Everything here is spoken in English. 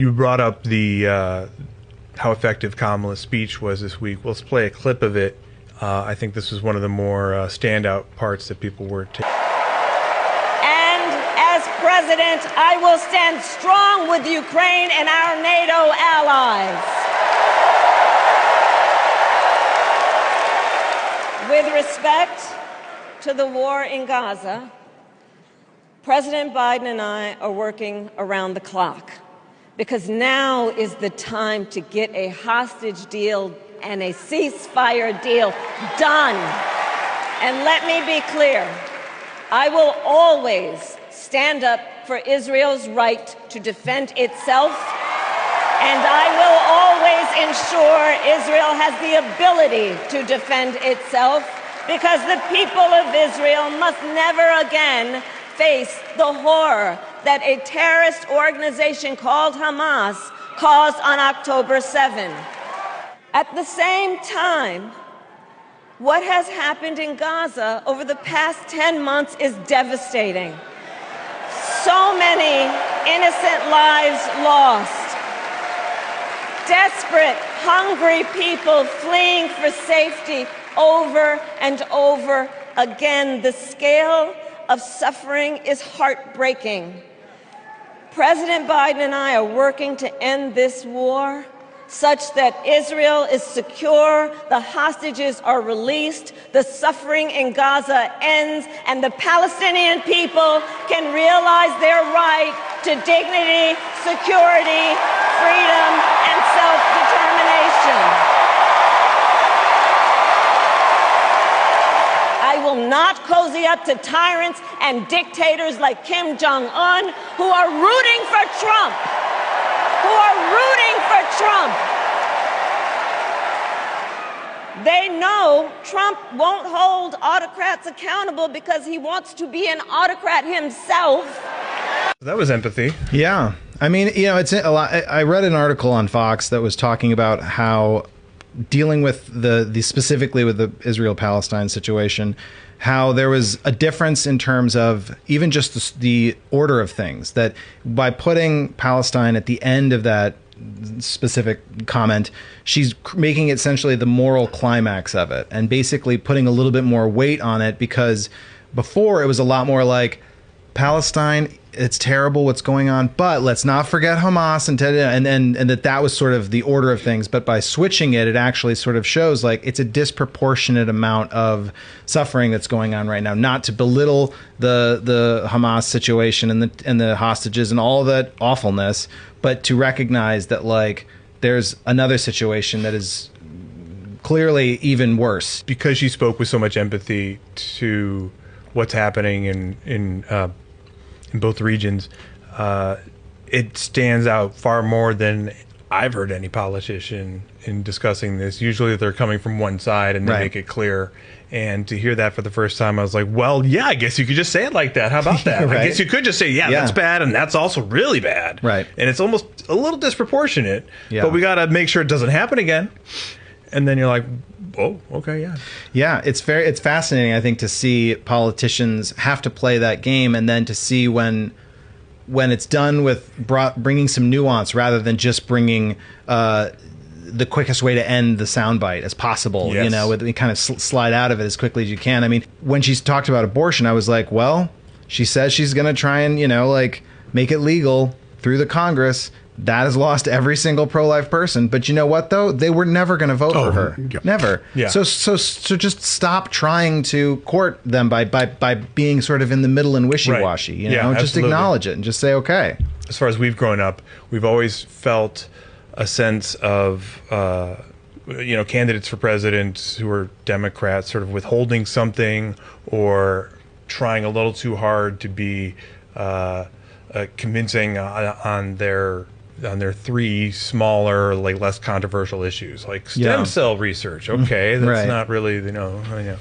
You brought up the how effective Kamala's speech was this week. Let's play a clip of it. I think this was one of the more standout parts that people were taking. And as president, I will stand strong with Ukraine and our NATO allies. With respect to the war in Gaza, President Biden and I are working around the clock, because now is the time to get a hostage deal and a ceasefire deal done. And let me be clear, I will always stand up for Israel's right to defend itself, and I will always ensure Israel has the ability to defend itself, because the people of Israel must never again face the horror that a terrorist organization called Hamas caused on October 7. At the same time, what has happened in Gaza over the past 10 months is devastating. So many innocent lives lost. Desperate, hungry people fleeing for safety over and over again. The scale of suffering is heartbreaking. President Biden and I are working to end this war such that Israel is secure, the hostages are released, the suffering in Gaza ends, and the Palestinian people can realize their right to dignity, security, freedom, and self-determination. I will not cozy up to tyrants and dictators like Kim Jong-un who are rooting for Trump. They know Trump won't hold autocrats accountable because he wants to be an autocrat himself. That was empathy. Yeah. I mean, you know, it's a lot. I read an article on Fox that was talking about how dealing with the specifically with the Israel-Palestine situation, how there was a difference in terms of even just the order of things, that by putting Palestine at the end of that specific comment, she's making it essentially the moral climax of it and basically putting a little bit more weight on it, because before it was a lot more like Palestine, it's terrible what's going on, but let's not forget Hamas and that was sort of the order of things. But by switching it, it actually sort of shows like it's a disproportionate amount of suffering that's going on right now. Not to belittle the Hamas situation and the hostages and all that awfulness, but to recognize that like there's another situation that is clearly even worse. Because she spoke with so much empathy to what's happening in both regions, it stands out far more than I've heard any politician in discussing this. Usually they're coming from one side and they make it clear. And to hear that for the first time, I was like, well, yeah, I guess you could just say it like that. How about that? Right. I guess you could just say, yeah, that's bad, and that's also really bad. Right. And it's almost a little disproportionate, yeah. But we got to make sure it doesn't happen again. And then you're like, oh, okay, yeah. Yeah, it's fascinating, I think, to see politicians have to play that game, and then to see when it's done with bringing some nuance rather than just bringing the quickest way to end the soundbite as possible. Yes. You know, you kind of slide out of it as quickly as you can. I mean, when she's talked about abortion, I was like, well, she says she's going to try and, you know, like make it legal through the Congress. That has lost every single pro-life person. But you know what, though? They were never going to vote for her. Yeah. Never. Yeah. So just stop trying to court them by being sort of in the middle and wishy-washy. Right. You know, Yeah, just absolutely. acknowledge it and just say, okay. As far as we've grown up, we've always felt a sense of, candidates for president who are Democrats sort of withholding something or trying a little too hard to be convincing on their three smaller, like less controversial issues, like stem cell research. Okay, that's Right. not really, I know.